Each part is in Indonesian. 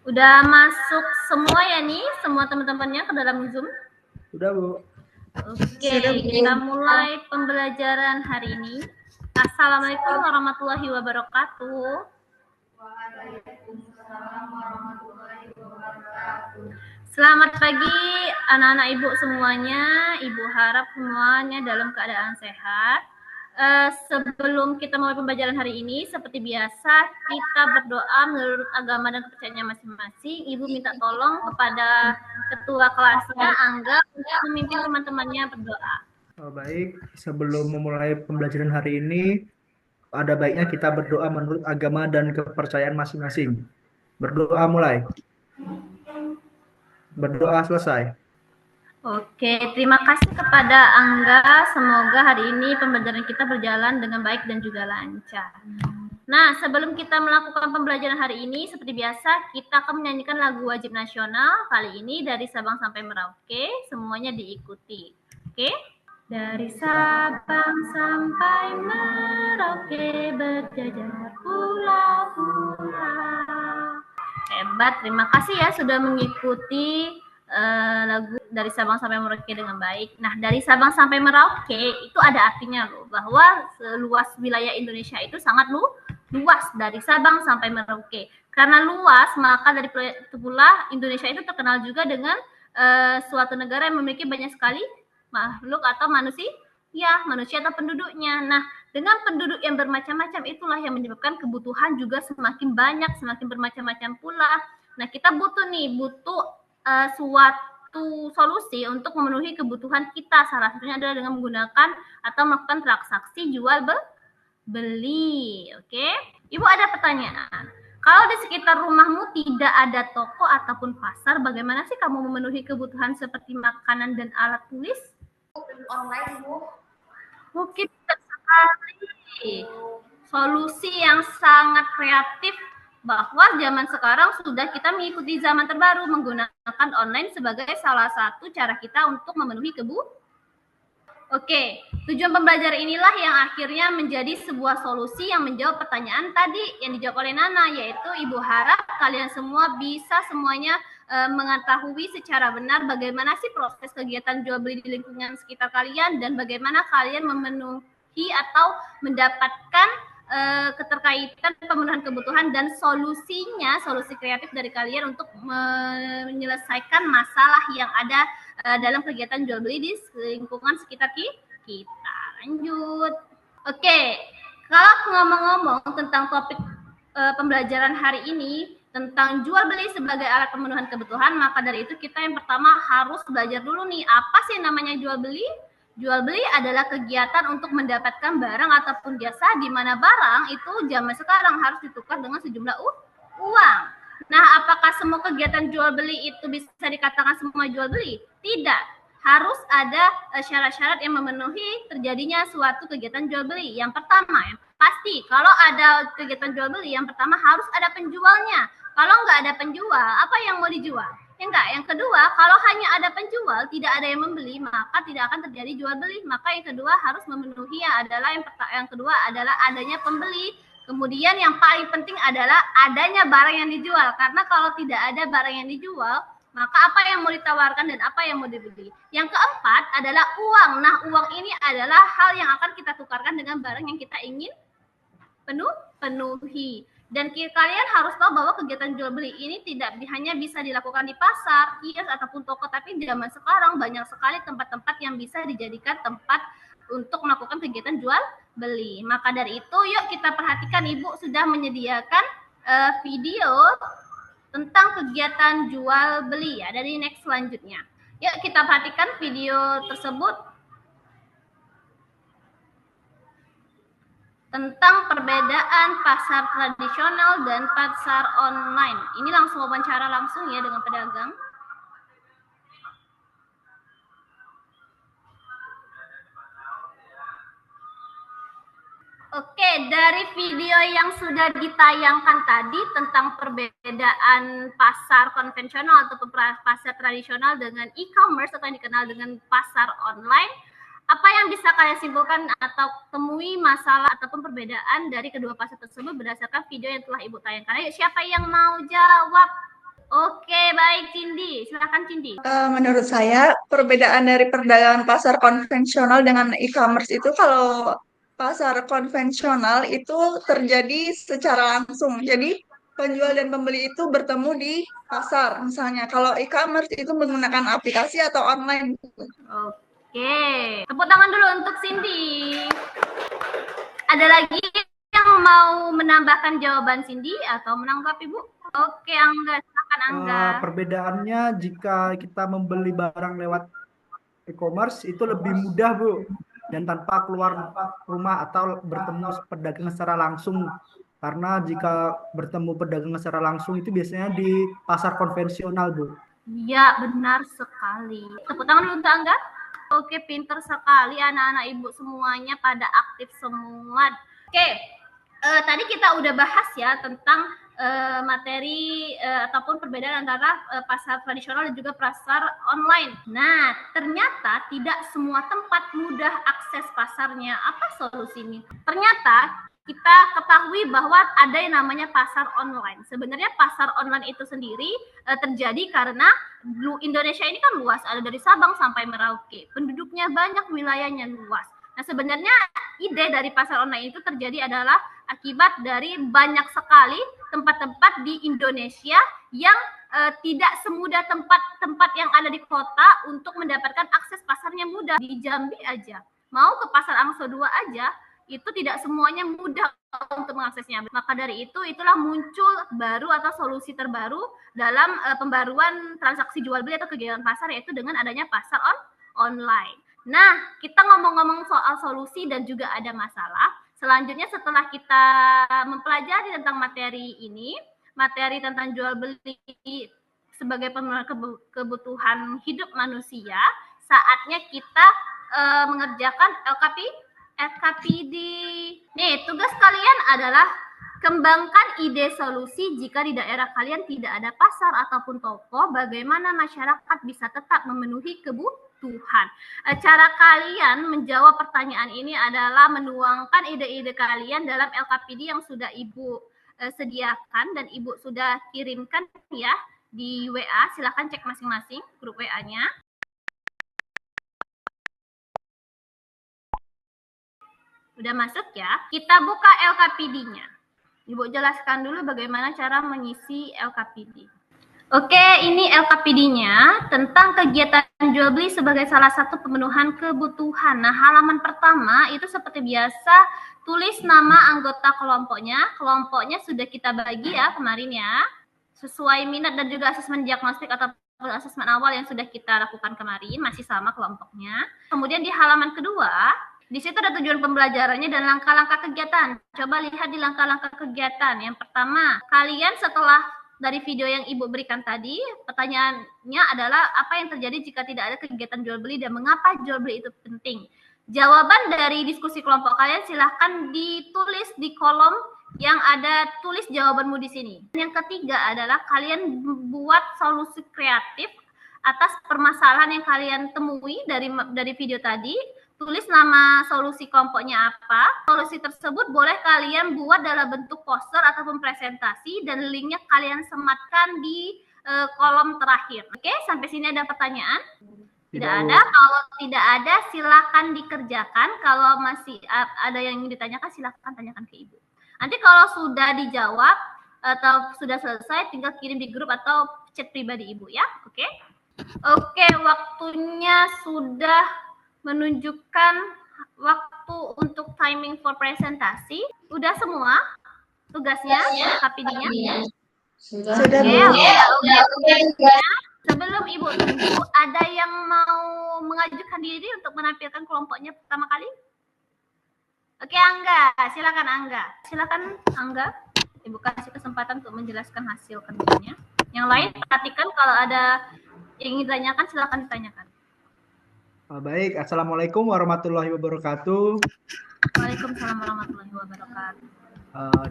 Udah masuk semua ya nih, semua teman-temannya ke dalam Zoom? Udah, Bu. Oke, kita mulai pembelajaran hari ini. Assalamualaikum warahmatullahi wabarakatuh. Selamat pagi anak-anak ibu semuanya. Ibu harap semuanya dalam keadaan sehat. Sebelum kita mulai pembelajaran hari ini, seperti biasa kita berdoa menurut agama dan kepercayaannya masing-masing. Ibu minta tolong kepada ketua kelasnya Angga untuk memimpin teman-temannya berdoa. Baik, sebelum memulai pembelajaran hari ini, ada baiknya kita berdoa menurut agama dan kepercayaan masing-masing. Berdoa mulai. Berdoa selesai. Oke, terima kasih kepada Angga. Semoga hari ini pembelajaran kita berjalan dengan baik dan juga lancar. Nah, sebelum kita melakukan pembelajaran hari ini, seperti biasa, kita akan menyanyikan lagu wajib nasional. Kali ini dari Sabang sampai Merauke, semuanya diikuti. Oke? Dari Sabang sampai Merauke, berjajar pulau-pulau. Hebat, terima kasih ya sudah mengikuti lagu dari Sabang sampai Merauke dengan baik. Nah, dari Sabang sampai Merauke itu ada artinya loh, bahwa seluas wilayah Indonesia itu sangat luas dari Sabang sampai Merauke. Karena luas, maka dari itu pula Indonesia itu terkenal juga dengan suatu negara yang memiliki banyak sekali makhluk atau manusia atau penduduknya. Nah, dengan penduduk yang bermacam-macam itulah yang menyebabkan kebutuhan juga semakin banyak, semakin bermacam-macam pula. Nah, kita butuh suatu solusi untuk memenuhi kebutuhan kita. Salah satunya adalah dengan menggunakan atau melakukan transaksi jual beli. Oke? Ibu ada pertanyaan. Kalau di sekitar rumahmu tidak ada toko ataupun pasar, bagaimana sih kamu memenuhi kebutuhan seperti makanan dan alat tulis? Online, Bu. Mungkin sekali. Solusi yang sangat kreatif bahwa zaman sekarang sudah kita mengikuti zaman terbaru, menggunakan online sebagai salah satu cara kita untuk memenuhi kebutuhan. Oke, tujuan pembelajaran inilah yang akhirnya menjadi sebuah solusi yang menjawab pertanyaan tadi yang dijawab oleh Nana, yaitu Ibu harap kalian semua bisa semuanya mengetahui secara benar bagaimana sih proses kegiatan jual beli di lingkungan sekitar kalian dan bagaimana kalian memenuhi atau mendapatkan keterkaitan pemenuhan kebutuhan dan solusinya, solusi kreatif dari kalian untuk menyelesaikan masalah yang ada dalam kegiatan jual beli di lingkungan sekitar kita. Lanjut. Oke, kalau ngomong-ngomong tentang topik pembelajaran hari ini tentang jual beli sebagai alat pemenuhan kebutuhan, maka dari itu kita yang pertama harus belajar dulu nih, apa sih namanya jual beli? Jual beli adalah kegiatan untuk mendapatkan barang ataupun jasa di mana barang itu zaman sekarang harus ditukar dengan sejumlah uang. Nah, apakah semua kegiatan jual beli itu bisa dikatakan semua jual beli? Tidak. Harus ada syarat-syarat yang memenuhi terjadinya suatu kegiatan jual beli. Yang pertama, yang pasti kalau ada kegiatan jual beli, yang pertama harus ada penjualnya. Kalau nggak ada penjual, apa yang mau dijual? Enggak. Yang kedua, kalau hanya ada penjual, tidak ada yang membeli, maka tidak akan terjadi jual beli. Maka yang kedua harus memenuhi yang kedua adalah adanya pembeli. Kemudian yang paling penting adalah adanya barang yang dijual. Karena kalau tidak ada barang yang dijual, maka apa yang mau ditawarkan dan apa yang mau dibeli. Yang keempat adalah uang. Nah, uang ini adalah hal yang akan kita tukarkan dengan barang yang kita ingin penuhi. Dan kalian harus tahu bahwa kegiatan jual beli ini tidak hanya bisa dilakukan di pasar, kios ataupun toko, tapi di zaman sekarang banyak sekali tempat-tempat yang bisa dijadikan tempat untuk melakukan kegiatan jual beli. Maka dari itu, yuk kita perhatikan Ibu sudah menyediakan video tentang kegiatan jual beli ya dari next selanjutnya. Yuk kita perhatikan video tersebut tentang perbedaan pasar tradisional dan pasar online. Ini langsung wawancara langsung ya dengan pedagang. Oke, dari video yang sudah ditayangkan tadi tentang perbedaan pasar konvensional atau pasar tradisional dengan e-commerce atau yang dikenal dengan pasar online, apa yang bisa kalian simpulkan atau temui masalah ataupun perbedaan dari kedua pasar tersebut berdasarkan video yang telah Ibu tayangkan? Ayo, siapa yang mau jawab? Oke, baik Cindy. Silakan Cindy. Menurut saya, perbedaan dari perdagangan pasar konvensional dengan e-commerce itu kalau pasar konvensional itu terjadi secara langsung. Jadi penjual dan pembeli itu bertemu di pasar misalnya. Kalau e-commerce itu menggunakan aplikasi atau online. Oke, tepuk tangan dulu untuk Cindy. Ada lagi yang mau menambahkan jawaban Cindy atau menanggapi Bu? Oke, Angga, silakan Angga. Perbedaannya jika kita membeli barang lewat e-commerce itu lebih mudah, Bu, dan tanpa keluar rumah atau bertemu pedagang secara langsung. Karena jika bertemu pedagang secara langsung itu biasanya di pasar konvensional, Bu. Iya, benar sekali. Tepuk tangan dulu untuk Angga. Oke, pinter sekali anak-anak ibu semuanya pada aktif semua. Oke, tadi kita udah bahas ya tentang materi ataupun perbedaan antara pasar tradisional dan juga pasar online. Nah, ternyata tidak semua tempat mudah akses pasarnya. Apa solusinya? Ternyata kita ketahui bahwa ada yang namanya pasar online. Sebenarnya pasar online itu sendiri terjadi karena Indonesia ini kan luas, ada dari Sabang sampai Merauke. Penduduknya banyak, wilayahnya luas. Nah, sebenarnya ide dari pasar online itu terjadi adalah akibat dari banyak sekali tempat-tempat di Indonesia yang tidak semudah tempat-tempat yang ada di kota untuk mendapatkan akses pasarnya mudah. Di Jambi aja, mau ke pasar Angso 2 aja, itu tidak semuanya mudah untuk mengaksesnya. Maka dari itu, itulah muncul baru atau solusi terbaru dalam pembaruan transaksi jual beli atau kegiatan pasar, yaitu dengan adanya pasar online. Nah, kita ngomong-ngomong soal solusi dan juga ada masalah. Selanjutnya setelah kita mempelajari tentang materi ini, materi tentang jual beli sebagai pemenuhan kebutuhan hidup manusia, saatnya kita mengerjakan LKPD. Nih, tugas kalian adalah kembangkan ide solusi jika di daerah kalian tidak ada pasar ataupun toko, bagaimana masyarakat bisa tetap memenuhi kebutuhan. Cara kalian menjawab pertanyaan ini adalah menuangkan ide-ide kalian dalam LKPD yang sudah Ibu sediakan dan Ibu sudah kirimkan ya di WA. Silahkan cek masing-masing grup WA-nya. Udah masuk ya? Kita buka LKPD-nya. Ibu jelaskan dulu bagaimana cara mengisi LKPD. Oke, ini LKPD-nya tentang kegiatan jual beli sebagai salah satu pemenuhan kebutuhan. Nah, halaman pertama itu seperti biasa, tulis nama anggota kelompoknya. Kelompoknya sudah kita bagi ya kemarin ya, sesuai minat dan juga asesmen diagnostik atau asesmen awal yang sudah kita lakukan kemarin, masih sama kelompoknya. Kemudian di halaman kedua, di situ ada tujuan pembelajarannya dan langkah-langkah kegiatan. Coba lihat di langkah-langkah kegiatan. Yang pertama, kalian setelah dari video yang Ibu berikan tadi, pertanyaannya adalah apa yang terjadi jika tidak ada kegiatan jual beli dan mengapa jual beli itu penting. Jawaban dari diskusi kelompok kalian silahkan ditulis di kolom yang ada tulis jawabanmu di sini. Yang ketiga adalah kalian buat solusi kreatif atas permasalahan yang kalian temui dari video tadi. Tulis nama solusi kelompoknya apa. Solusi tersebut boleh kalian buat dalam bentuk poster ataupun presentasi dan linknya kalian sematkan di kolom terakhir. Oke, sampai sini ada pertanyaan? Tidak ada. Kalau tidak ada, silakan dikerjakan. Kalau masih ada yang ingin ditanyakan, silakan tanyakan ke Ibu. Nanti kalau sudah dijawab atau sudah selesai, tinggal kirim di grup atau chat pribadi Ibu ya. Oke? Oke, waktunya sudah menunjukkan waktu untuk timing for presentasi. Udah semua tugasnya, KPD-nya? Sudah. Sebelum Ibu tunjuk, ada yang mau mengajukan diri untuk menampilkan kelompoknya pertama kali? Oke, Angga. Silakan Angga. Silakan Angga. Ibu kasih kesempatan untuk menjelaskan hasil kerjanya. Yang lain perhatikan kalau ada yang ingin ditanyakan, silakan ditanyakan. Baik, Assalamualaikum warahmatullahi wabarakatuh. Waalaikumsalam warahmatullahi wabarakatuh.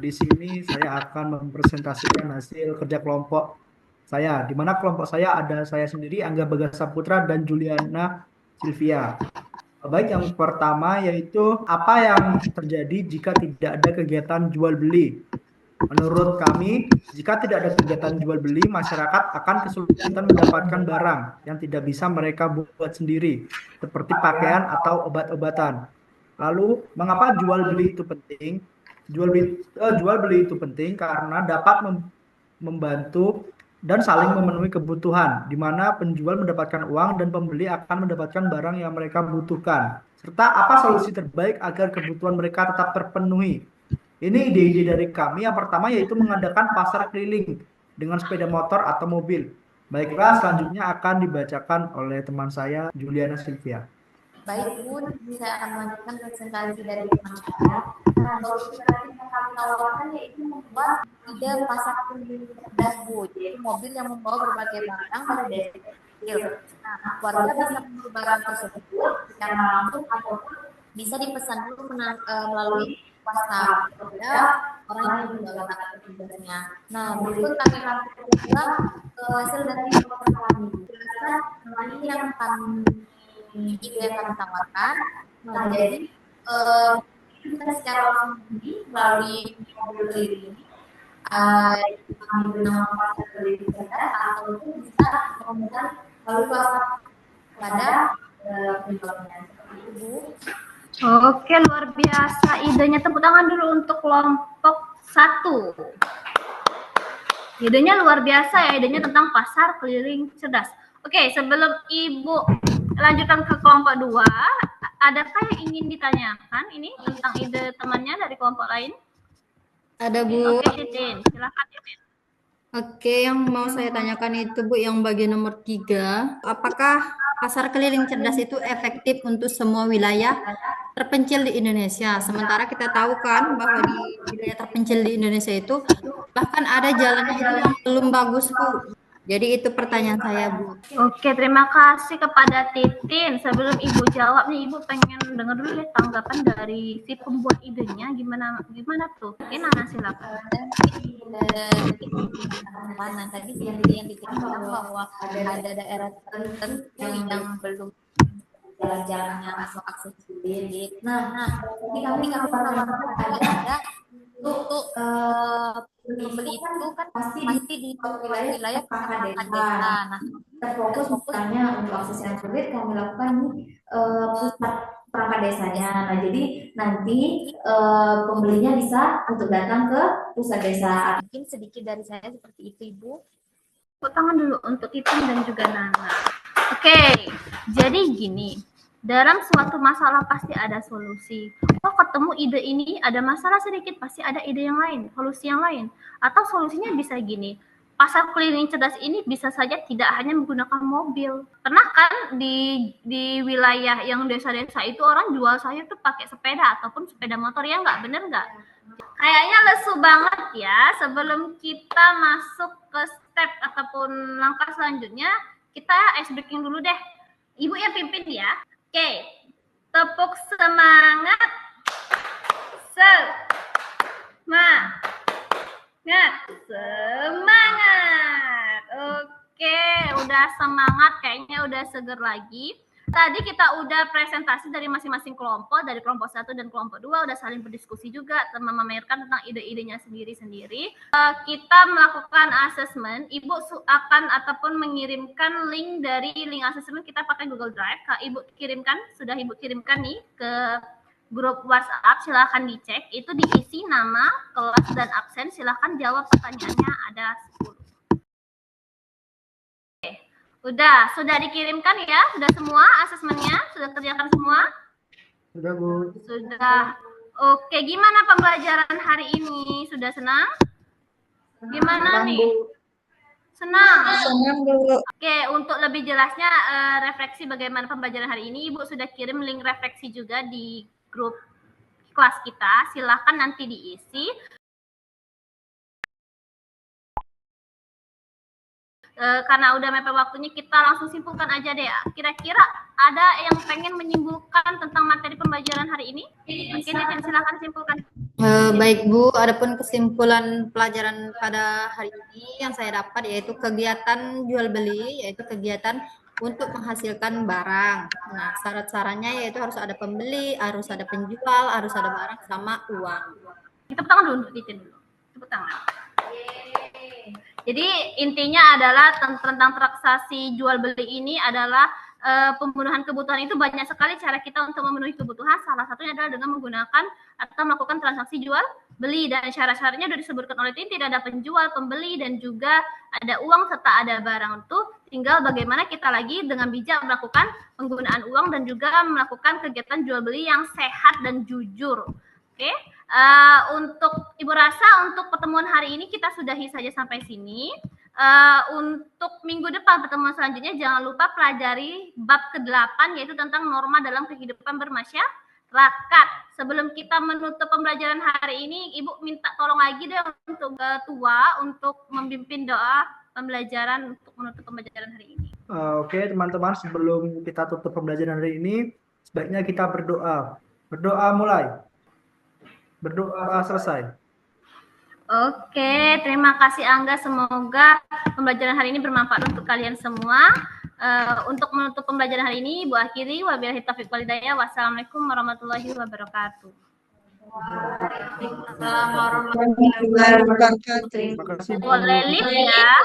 Di sini saya akan mempresentasikan hasil kerja kelompok saya, di mana kelompok saya ada saya sendiri, Angga Bagas Saputra, dan Juliana Silvia. Baik, yang pertama yaitu apa yang terjadi jika tidak ada kegiatan jual beli. Menurut kami, jika tidak ada kegiatan jual beli, masyarakat akan kesulitan mendapatkan barang yang tidak bisa mereka buat sendiri, seperti pakaian atau obat-obatan. Lalu, mengapa jual beli itu penting? Jual beli itu penting karena dapat membantu dan saling memenuhi kebutuhan, di mana penjual mendapatkan uang dan pembeli akan mendapatkan barang yang mereka butuhkan. Serta apa solusi terbaik agar kebutuhan mereka tetap terpenuhi? Ini ide-ide dari kami. Yang pertama yaitu mengadakan pasar keliling dengan sepeda motor atau mobil. Baiklah, selanjutnya akan dibacakan oleh teman saya, Juliana Silvia. Baik Bu, saya akan melanjutkan presentasi dari teman saya. Nah, solusi kreatif yang kami tawarkan yaitu membuat ide pasar keliling cerdas Bu, yaitu mobil yang membawa berbagai barang dari desa kecil. Nah, warga bisa membeli barang tersebut secara langsung ataupun bisa dipesan dulu melalui WhatsApp kepada orang yang menggunakan tugasnya. Nah, berikut kami rangkum juga hasil dari proses kami. Jelaskan ini yang kami ide yang kami tawarkan. Nah, jadi bisa secara langsung melalui mobil keliling kami bernama pasar keliling cerdas ataupun bisa menggunakan melalui WhatsApp kepada penjualnya. Seperti itu Bu. Oke, luar biasa idenya. Tepuk tangan dulu untuk kelompok 1. Idenya luar biasa ya, idenya tentang pasar keliling cerdas. Oke, sebelum Ibu lanjutkan ke kelompok 2, adakah yang ingin ditanyakan ini tentang ide temannya dari kelompok lain? Ada Bu. Oke, Titin, silakan Titin. Oke, yang mau saya tanyakan itu Bu, yang bagian nomor 3, apakah pasar keliling cerdas itu efektif untuk semua wilayah terpencil di Indonesia? Sementara kita tahu kan bahwa di wilayah terpencil di Indonesia itu bahkan ada jalannya itu yang belum bagus Bu. Jadi itu pertanyaan saya Bu. Oke, terima kasih kepada Titin. Sebelum Ibu jawab nih, Ibu pengen dengar dulu ya tanggapan dari si pembuat idenya. Gimana tuh? Nana, silakan. Mana tadi yang diceritakan bahwa ada daerah tertentu yang belum jalan-jalannya masuk akses sulit. Nah, ini kami tawarkan ada untuk pembeli itu kan pasti di wilayah perangkat desa. Nah, terfokus misalnya untuk akses yang sulit kami lakukan di pusat perangkat desanya. Nah, jadi nanti pembelinya bisa untuk datang ke pusat desa. Mungkin sedikit dari saya seperti itu, Ibu. Tepuk tangan dulu untuk Titin dan juga Nana. Oke, jadi gini. Dalam suatu masalah pasti ada solusi. Oh, ketemu ide ini, ada masalah sedikit, pasti ada ide yang lain, solusi yang lain. Atau solusinya bisa gini, pasar keliling cerdas ini bisa saja tidak hanya menggunakan mobil. Pernah kan di wilayah yang desa-desa itu orang jual sayur tuh pakai sepeda ataupun sepeda motor, ya nggak? Bener nggak? Kayaknya lesu banget ya. Sebelum kita masuk ke step ataupun langkah selanjutnya, kita ice breaking dulu deh. Ibu yang pimpin ya. Oke, tepuk semangat. Semangat. Oke, udah semangat, kayaknya udah seger lagi. Tadi kita udah presentasi dari masing-masing kelompok, dari kelompok 1 dan kelompok 2 udah saling berdiskusi juga, memamerkan tentang ide-idenya sendiri-sendiri. Kita melakukan assessment, Ibu akan ataupun mengirimkan link dari link assessment kita pakai Google Drive. Ibu kirimkan, sudah Ibu kirimkan nih ke grup WhatsApp, silahkan dicek. Itu diisi nama, kelas, dan absen. Silahkan jawab pertanyaannya, ada 10. Sudah dikirimkan ya? Sudah semua asesmennya? Sudah kerjakan semua? Sudah Bu. Sudah. Oke, gimana pembelajaran hari ini? Sudah senang? Gimana nih? Senang? Senang Bu. Oke, untuk lebih jelasnya refleksi bagaimana pembelajaran hari ini, Ibu sudah kirim link refleksi juga di grup kelas kita. Silahkan nanti diisi. Karena udah mepet waktunya, kita langsung simpulkan aja deh. Kira-kira ada yang pengen menyimpulkan tentang materi pembelajaran hari ini? Oke, Titin, silakan simpulkan. Baik Bu, adapun kesimpulan pelajaran pada hari ini yang saya dapat yaitu kegiatan jual beli, yaitu kegiatan untuk menghasilkan barang. Nah, syarat-syaratnya yaitu harus ada pembeli, harus ada penjual, harus ada barang sama uang. Kita tangan dulu untuk Titin dulu. Tepuk tangan. Jadi intinya adalah tentang transaksi jual beli ini adalah pembunuhan kebutuhan. Itu banyak sekali cara kita untuk memenuhi kebutuhan. Salah satunya adalah dengan menggunakan atau melakukan transaksi jual beli, dan syarat-syaratnya sudah disebutkan oleh tim, tidak ada penjual, pembeli, dan juga ada uang serta ada barang. Itu tinggal bagaimana kita lagi dengan bijak melakukan penggunaan uang dan juga melakukan kegiatan jual beli yang sehat dan jujur. Oke. Untuk Ibu Rasa, untuk pertemuan hari ini kita sudahi saja sampai sini. Untuk minggu depan pertemuan selanjutnya jangan lupa pelajari bab ke-8, yaitu tentang norma dalam kehidupan bermasyarakat. Sebelum kita menutup pembelajaran hari ini, Ibu minta tolong lagi deh untuk ketua untuk memimpin doa pembelajaran untuk menutup pembelajaran hari ini. Oke, teman-teman, sebelum kita tutup pembelajaran hari ini, sebaiknya kita berdoa. Berdoa mulai. Berdoa selesai. Oke, terima kasih Angga. Semoga pembelajaran hari ini bermanfaat untuk kalian semua. Untuk menutup pembelajaran hari ini, Ibu akhiri. Wabillahi taufiq wal hidayah. Wassalamualaikum warahmatullahi wabarakatuh. Waalaikumsalam warahmatullahi wabarakatuh. Terima kasih. Boleh lift ya.